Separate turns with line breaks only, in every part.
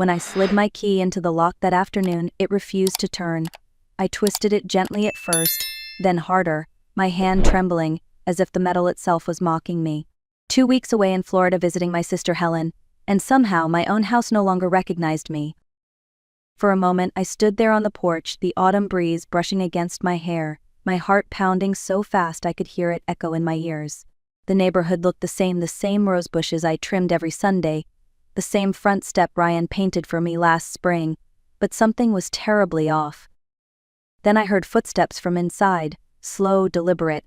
When I slid my key into the lock that afternoon, it refused to turn. I twisted it gently at first, then harder, my hand trembling, as if the metal itself was mocking me. 2 weeks away in Florida visiting my sister Helen, and somehow my own house no longer recognized me. For a moment I stood there on the porch, the autumn breeze brushing against my hair, my heart pounding so fast I could hear it echo in my ears. The neighborhood looked the same rose bushes I trimmed every Sunday, the same front step Ryan painted for me last spring, but something was terribly off. Then I heard footsteps from inside, slow, deliberate,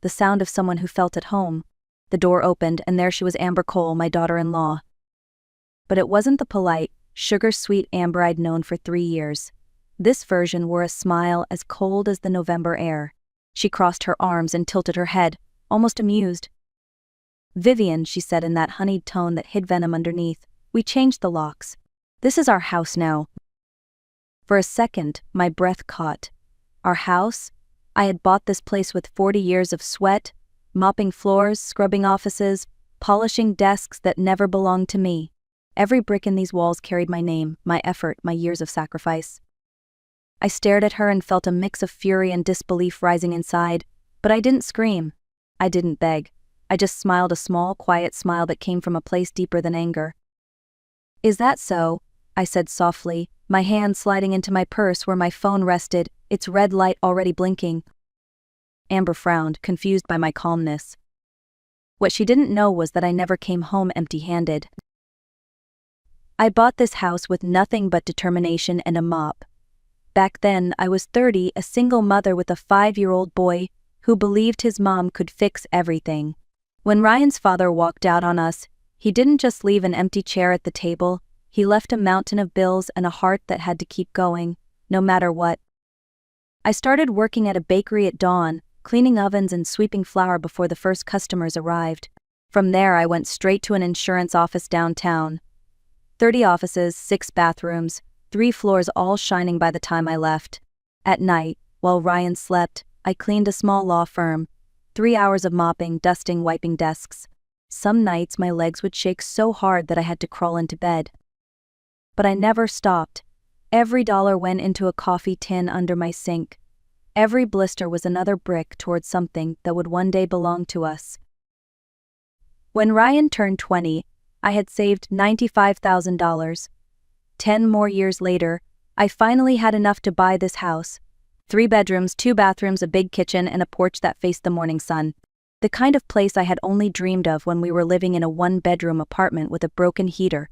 the sound of someone who felt at home. The door opened and there she was, Amber Cole, my daughter-in-law. But it wasn't the polite, sugar-sweet Amber I'd known for 3 years. This version wore a smile as cold as the November air. She crossed her arms and tilted her head, almost amused. "Vivian," she said in that honeyed tone that hid venom underneath, "we changed the locks. This is our house now." For a second, my breath caught. Our house? I had bought this place with 40 years of sweat, mopping floors, scrubbing offices, polishing desks that never belonged to me. Every brick in these walls carried my name, my effort, my years of sacrifice. I stared at her and felt a mix of fury and disbelief rising inside, but I didn't scream. I didn't beg. I just smiled, a small, quiet smile that came from a place deeper than anger. "Is that so?" I said softly, my hand sliding into my purse where my phone rested, its red light already blinking. Amber frowned, confused by my calmness. What she didn't know was that I never came home empty-handed. I bought this house with nothing but determination and a mop. Back then, I was 30, a single mother with a 5-year-old boy who believed his mom could fix everything. When Ryan's father walked out on us, he didn't just leave an empty chair at the table, he left a mountain of bills and a heart that had to keep going, no matter what. I started working at a bakery at dawn, cleaning ovens and sweeping flour before the first customers arrived. From there I went straight to an insurance office downtown. 30 offices, 6 bathrooms, 3 floors, all shining by the time I left. At night, while Ryan slept, I cleaned a small law firm. 3 hours of mopping, dusting, wiping desks. Some nights my legs would shake so hard that I had to crawl into bed. But I never stopped. Every dollar went into a coffee tin under my sink. Every blister was another brick towards something that would one day belong to us. When Ryan turned 20, I had saved $95,000. 10 more years later, I finally had enough to buy this house. 3 bedrooms, 2 bathrooms, a big kitchen, and a porch that faced the morning sun. The kind of place I had only dreamed of when we were living in a 1-bedroom apartment with a broken heater.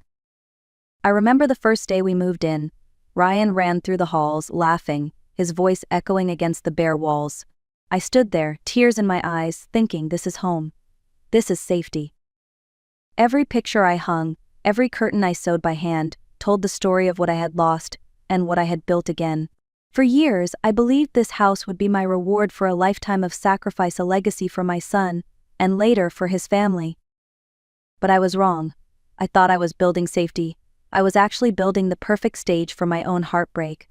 I remember the first day we moved in. Ryan ran through the halls, laughing, his voice echoing against the bare walls. I stood there, tears in my eyes, thinking, this is home. This is safety. Every picture I hung, every curtain I sewed by hand, told the story of what I had lost and what I had built again. For years, I believed this house would be my reward for a lifetime of sacrifice, a legacy for my son, and later for his family. But I was wrong. I thought I was building safety. I was actually building the perfect stage for my own heartbreak.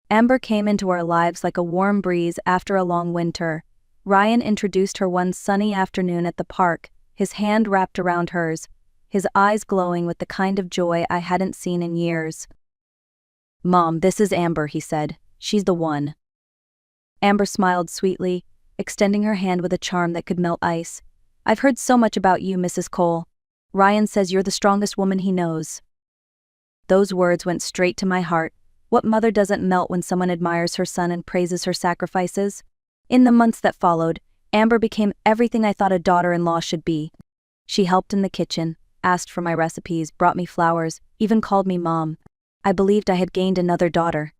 Amber came into our lives like a warm breeze after a long winter. Ryan introduced her one sunny afternoon at the park, his hand wrapped around hers, his eyes glowing with the kind of joy I hadn't seen in years. "Mom, this is Amber," he said. "She's the one." Amber smiled sweetly, extending her hand with a charm that could melt ice. "I've heard so much about you, Mrs. Cole. Ryan says you're the strongest woman he knows." Those words went straight to my heart. What mother doesn't melt when someone admires her son and praises her sacrifices? In the months that followed, Amber became everything I thought a daughter-in-law should be. She helped in the kitchen, asked for my recipes, brought me flowers, even called me Mom. I believed I had gained another daughter.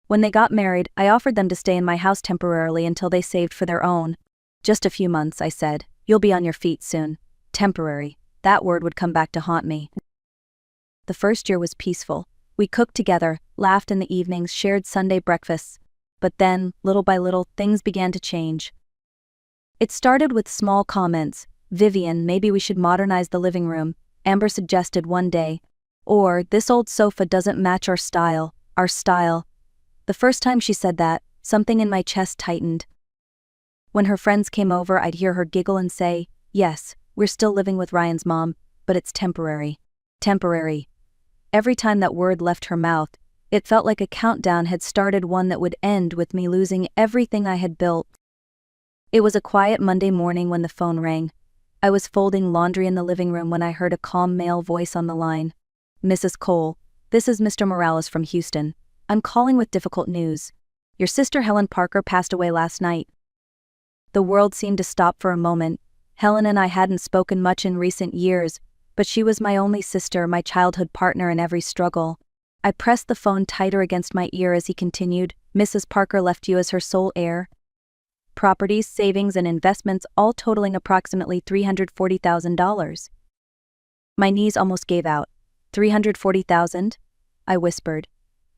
When they got married, I offered them to stay in my house temporarily until they saved for their own. "Just a few months," I said. "You'll be on your feet soon." Temporary. That word would come back to haunt me. The first year was peaceful. We cooked together, laughed in the evenings, shared Sunday breakfasts. But then, little by little, things began to change. It started with small comments. "Vivian, maybe we should modernize the living room," Amber suggested one day. Or, "This old sofa doesn't match our style, our style." The first time she said that, something in my chest tightened. When her friends came over, I'd hear her giggle and say, "Yes, we're still living with Ryan's mom, but it's temporary." Temporary. Every time that word left her mouth, it felt like a countdown had started, one that would end with me losing everything I had built. It was a quiet Monday morning when the phone rang. I was folding laundry in the living room when I heard a calm male voice on the line. "Mrs. Cole, this is Mr. Morales from Houston. I'm calling with difficult news. Your sister Helen Parker passed away last night." The world seemed to stop for a moment. Helen and I hadn't spoken much in recent years, but she was my only sister, my childhood partner in every struggle. I pressed the phone tighter against my ear as he continued, "Mrs. Parker left you as her sole heir. Properties, savings, and investments all totaling approximately $340,000. My knees almost gave out. $340,000? I whispered.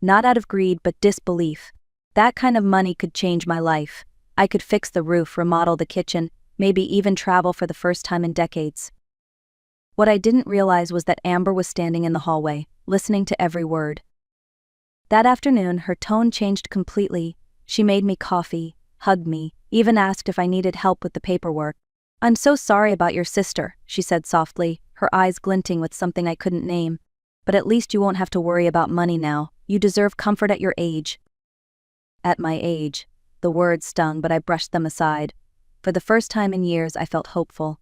Not out of greed, but disbelief. That kind of money could change my life. I could fix the roof, remodel the kitchen, maybe even travel for the first time in decades. What I didn't realize was that Amber was standing in the hallway, listening to every word. That afternoon, her tone changed completely. She made me coffee, hugged me, even asked if I needed help with the paperwork. "I'm so sorry about your sister," she said softly, her eyes glinting with something I couldn't name. "But at least you won't have to worry about money now. You deserve comfort at your age." At my age. The words stung, but I brushed them aside. For the first time in years, I felt hopeful.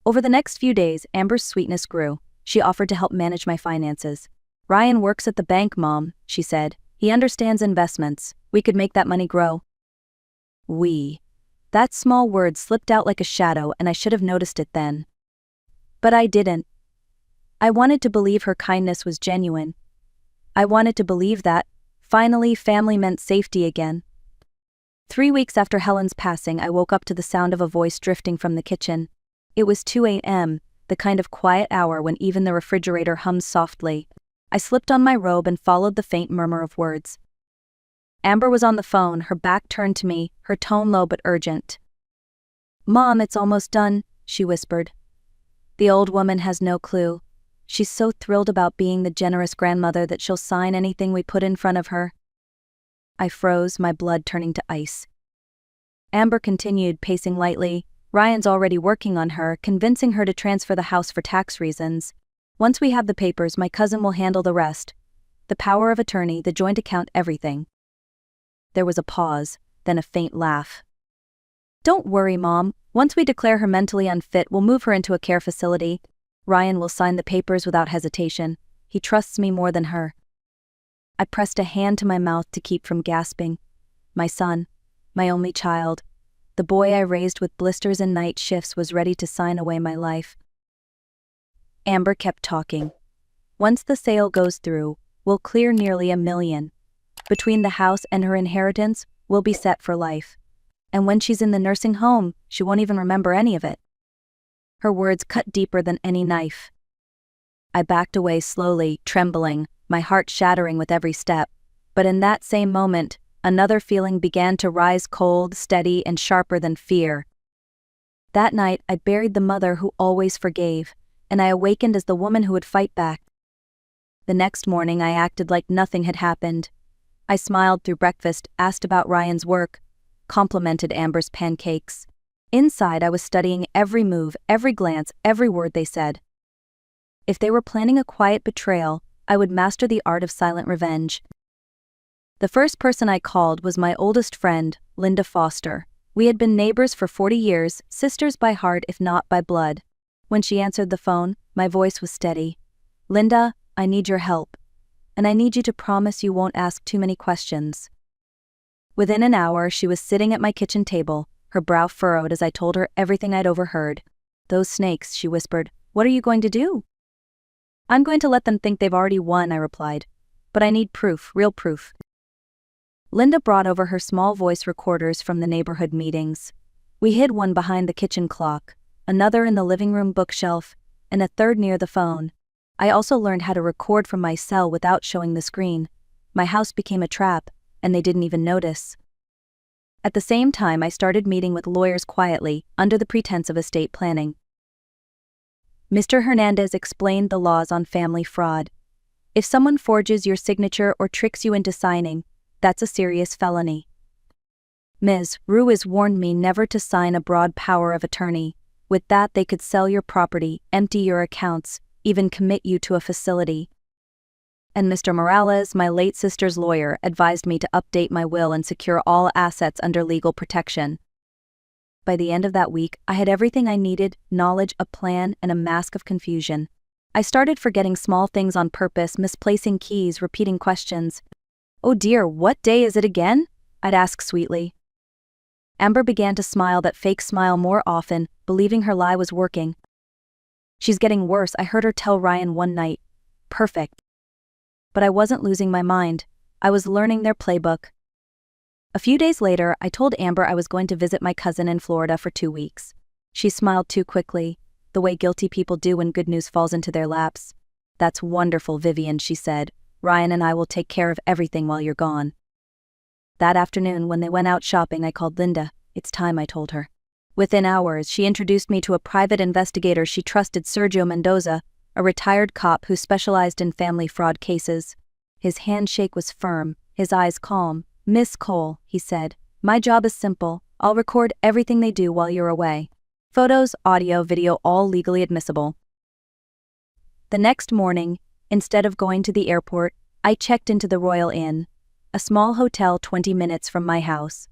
Over the next few days, Amber's sweetness grew. She offered to help manage my finances. "Ryan works at the bank, Mom," she said. "He understands investments. We could make that money grow." We. That small word slipped out like a shadow, and I should have noticed it then. But I didn't. I wanted to believe her kindness was genuine. I wanted to believe that, finally, family meant safety again. 3 weeks after Helen's passing, I woke up to the sound of a voice drifting from the kitchen. It was 2 a.m., the kind of quiet hour when even the refrigerator hums softly. I slipped on my robe and followed the faint murmur of words. Amber was on the phone, her back turned to me, her tone low but urgent. "Mom, it's almost done," she whispered. The old woman has no clue. She's so thrilled about being the generous grandmother that she'll sign anything we put in front of her. I froze, my blood turning to ice. Amber continued, pacing lightly. "Ryan's already working on her, convincing her to transfer the house for tax reasons. Once we have the papers, my cousin will handle the rest. The power of attorney, the joint account, everything." There was a pause, then a faint laugh. "Don't worry, Mom. Once we declare her mentally unfit, we'll move her into a care facility. Ryan will sign the papers without hesitation. He trusts me more than her." I pressed a hand to my mouth to keep from gasping. My son, my only child, the boy I raised with blisters and night shifts, was ready to sign away my life. Amber kept talking. "Once the sale goes through, we'll clear nearly $1 million. Between the house and her inheritance, we'll be set for life. And when she's in the nursing home, she won't even remember any of it." Her words cut deeper than any knife. I backed away slowly, trembling, my heart shattering with every step. But in that same moment, another feeling began to rise, cold, steady, and sharper than fear. That night, I buried the mother who always forgave, and I awakened as the woman who would fight back. The next morning, I acted like nothing had happened. I smiled through breakfast, asked about Ryan's work, complimented Amber's pancakes. Inside, I was studying every move, every glance, every word they said. If they were planning a quiet betrayal, I would master the art of silent revenge. The first person I called was my oldest friend, Linda Foster. We had been neighbors for 40 years, sisters by heart if not by blood. When she answered the phone, my voice was steady. "Linda, I need your help. And I need you to promise you won't ask too many questions." Within an hour, she was sitting at my kitchen table, her brow furrowed as I told her everything I'd overheard. "Those snakes," she whispered. "What are you going to do?" "I'm going to let them think they've already won," I replied. "But I need proof, real proof." Linda brought over her small voice recorders from the neighborhood meetings. We hid one behind the kitchen clock, another in the living room bookshelf, and a third near the phone. I also learned how to record from my cell without showing the screen. My house became a trap, and they didn't even notice. At the same time, I started meeting with lawyers quietly, under the pretense of estate planning. Mr. Hernandez explained the laws on family fraud. If someone forges your signature or tricks you into signing, that's a serious felony. Ms. Ruiz warned me never to sign a broad power of attorney. With that, they could sell your property, empty your accounts, even commit you to a facility. And Mr. Morales, my late sister's lawyer, advised me to update my will and secure all assets under legal protection. By the end of that week, I had everything I needed: knowledge, a plan, and a mask of confusion. I started forgetting small things on purpose, misplacing keys, repeating questions. "Oh dear, what day is it again?" I'd ask sweetly. Amber began to smile that fake smile more often, believing her lie was working. "She's getting worse," I heard her tell Ryan one night. Perfect. But I wasn't losing my mind. I was learning their playbook. A few days later, I told Amber I was going to visit my cousin in Florida for 2 weeks. She smiled too quickly, the way guilty people do when good news falls into their laps. "That's wonderful, Vivian," she said. "Ryan and I will take care of everything while you're gone." That afternoon, when they went out shopping, I called Linda. "It's time," I told her. Within hours, she introduced me to a private investigator she trusted, Sergio Mendoza, a retired cop who specialized in family fraud cases. His handshake was firm, his eyes calm. "Miss Cole," he said, "my job is simple. I'll record everything they do while you're away. Photos, audio, video, all legally admissible." The next morning, instead of going to the airport, I checked into the Royal Inn, a small hotel 20 minutes from my house.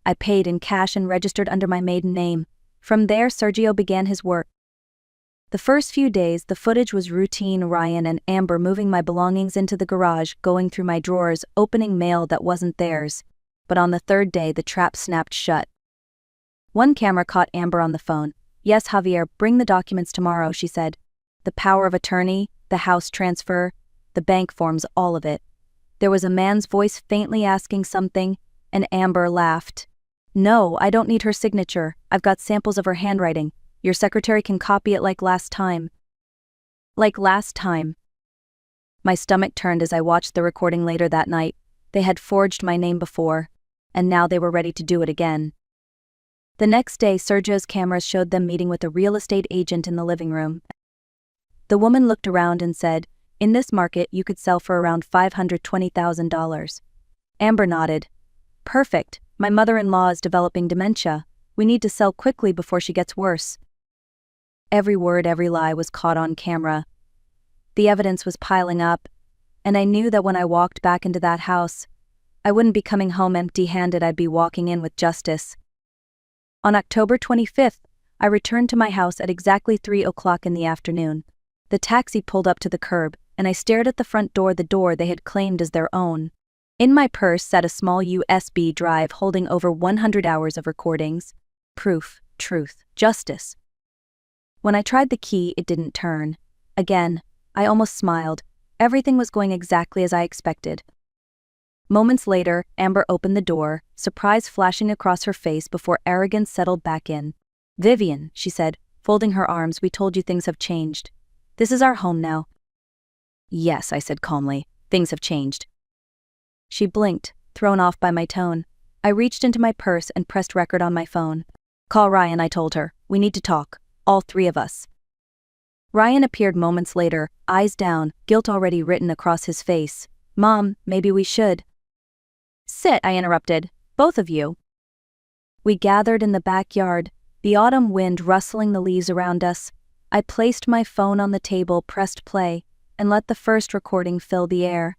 I paid in cash and registered under my maiden name. From there, Sergio began his work. The first few days, the footage was routine: Ryan and Amber moving my belongings into the garage, going through my drawers, opening mail that wasn't theirs. But on the third day, the trap snapped shut. One camera caught Amber on the phone. "Yes, Javier, bring the documents tomorrow," she said. "The power of attorney, the house transfer, the bank forms, all of it." There was a man's voice faintly asking something, and Amber laughed. "No, I don't need her signature. I've got samples of her handwriting. Your secretary can copy it like last time." Like last time. My stomach turned as I watched the recording later that night. They had forged my name before, and now they were ready to do it again. The next day, Sergio's cameras showed them meeting with a real estate agent in the living room. The woman looked around and said, "In this market, you could sell for around $520,000. Amber nodded. "Perfect. My mother-in-law is developing dementia. We need to sell quickly before she gets worse." Every word, every lie was caught on camera. The evidence was piling up, and I knew that when I walked back into that house, I wouldn't be coming home empty-handed. I'd be walking in with justice. On October 25th, I returned to my house at exactly 3 o'clock in the afternoon. The taxi pulled up to the curb, and I stared at the front door, the door they had claimed as their own. In my purse sat a small USB drive holding over 100 hours of recordings. Proof, truth, justice. When I tried the key, it didn't turn. Again, I almost smiled. Everything was going exactly as I expected. Moments later, Amber opened the door, surprise flashing across her face before arrogance settled back in. "Vivian," she said, folding her arms, "we told you things have changed. This is our home now." "Yes," I said calmly, "things have changed." She blinked, thrown off by my tone. I reached into my purse and pressed record on my phone. "Call Ryan," I told her. "We need to talk. All three of us." Ryan appeared moments later, eyes down, guilt already written across his face. "Mom, maybe we should." "Sit," I interrupted. "Both of you." We gathered in the backyard, the autumn wind rustling the leaves around us. I placed my phone on the table, pressed play, and let the first recording fill the air.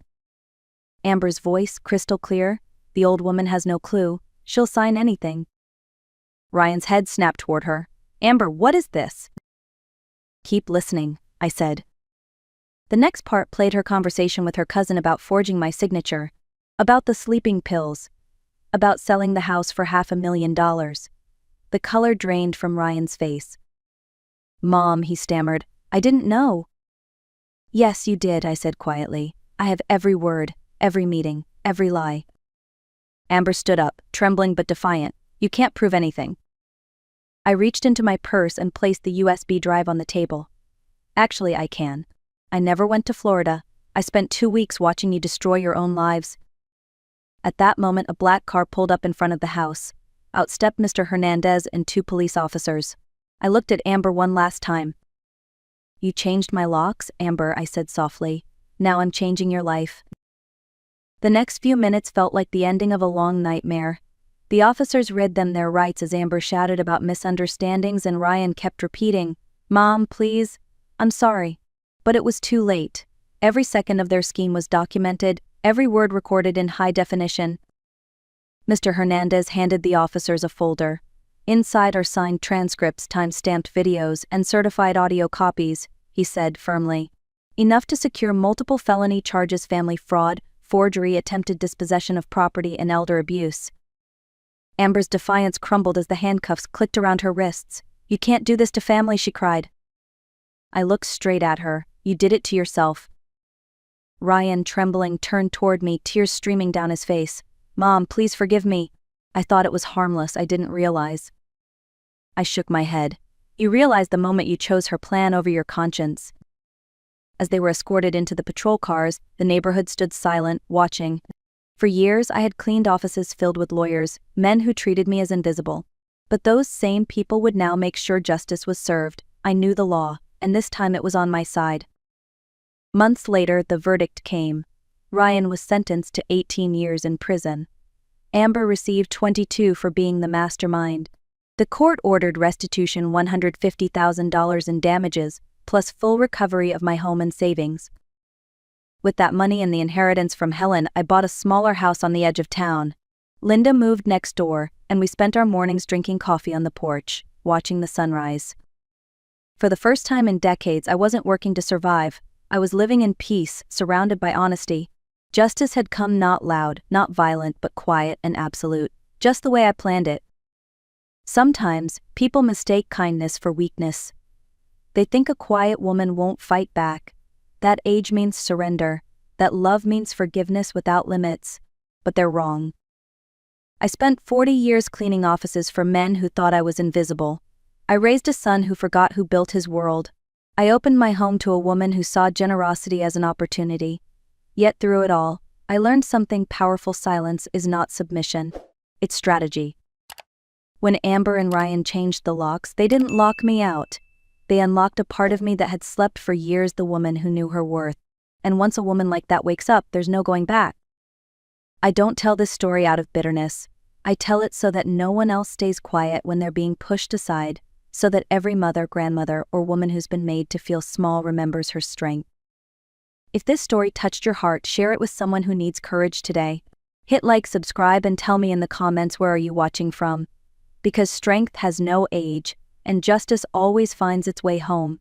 Amber's voice, crystal clear. "The old woman has no clue. She'll sign anything." Ryan's head snapped toward her. "Amber, what is this?" "Keep listening," I said. The next part played her conversation with her cousin about forging my signature, about the sleeping pills, about selling the house for $500,000. The color drained from Ryan's face. "Mom," he stammered, "I didn't know." "Yes, you did," I said quietly. "I have every word, every meeting, every lie." Amber stood up, trembling but defiant. "You can't prove anything." I reached into my purse and placed the USB drive on the table. "Actually, I can. I never went to Florida. I spent 2 weeks watching you destroy your own lives." At that moment, a black car pulled up in front of the house. Out stepped Mr. Hernandez and 2 police officers. I looked at Amber one last time. "You changed my locks, Amber," I said softly. "Now I'm changing your life." The next few minutes felt like the ending of a long nightmare. The officers read them their rights as Amber shouted about misunderstandings and Ryan kept repeating, "Mom, please. I'm sorry." But it was too late. Every second of their scheme was documented, every word recorded in high definition. Mr. Hernandez handed the officers a folder. Inside are signed transcripts, time-stamped videos, and certified audio copies, he said firmly. Enough to secure multiple felony charges: family fraud, forgery, attempted dispossession of property, and elder abuse. Amber's defiance crumbled as the handcuffs clicked around her wrists. "You can't do this to family," she cried. I looked straight at her. "You did it to yourself." Ryan, trembling, turned toward me, tears streaming down his face. "Mom, please forgive me. I thought it was harmless. I didn't realize." I shook my head. "You realized the moment you chose her plan over your conscience." As they were escorted into the patrol cars, the neighborhood stood silent, watching. For years I had cleaned offices filled with lawyers, men who treated me as invisible. But those same people would now make sure justice was served. I knew the law, and this time it was on my side. Months later, the verdict came. Ryan was sentenced to 18 years in prison. Amber received 22 for being the mastermind. The court ordered restitution, $150,000 in damages, plus full recovery of my home and savings. With that money and the inheritance from Helen, I bought a smaller house on the edge of town. Linda moved next door, and we spent our mornings drinking coffee on the porch, watching the sunrise. For the first time in decades, I wasn't working to survive. I was living in peace, surrounded by honesty. Justice had come, not loud, not violent, but quiet and absolute, just the way I planned it. Sometimes, people mistake kindness for weakness. They think a quiet woman won't fight back. That age means surrender, that love means forgiveness without limits. But they're wrong. I spent 40 years cleaning offices for men who thought I was invisible. I raised a son who forgot who built his world. I opened my home to a woman who saw generosity as an opportunity. Yet through it all, I learned something powerful: silence is not submission. It's strategy. When Amber and Ryan changed the locks, they didn't lock me out. They unlocked a part of me that had slept for years, the woman who knew her worth. And once a woman like that wakes up, there's no going back. I don't tell this story out of bitterness. I tell it so that no one else stays quiet when they're being pushed aside, so that every mother, grandmother, or woman who's been made to feel small remembers her strength. If this story touched your heart, share it with someone who needs courage today. Hit like, subscribe, and tell me in the comments, where are you watching from? Because strength has no age, and justice always finds its way home.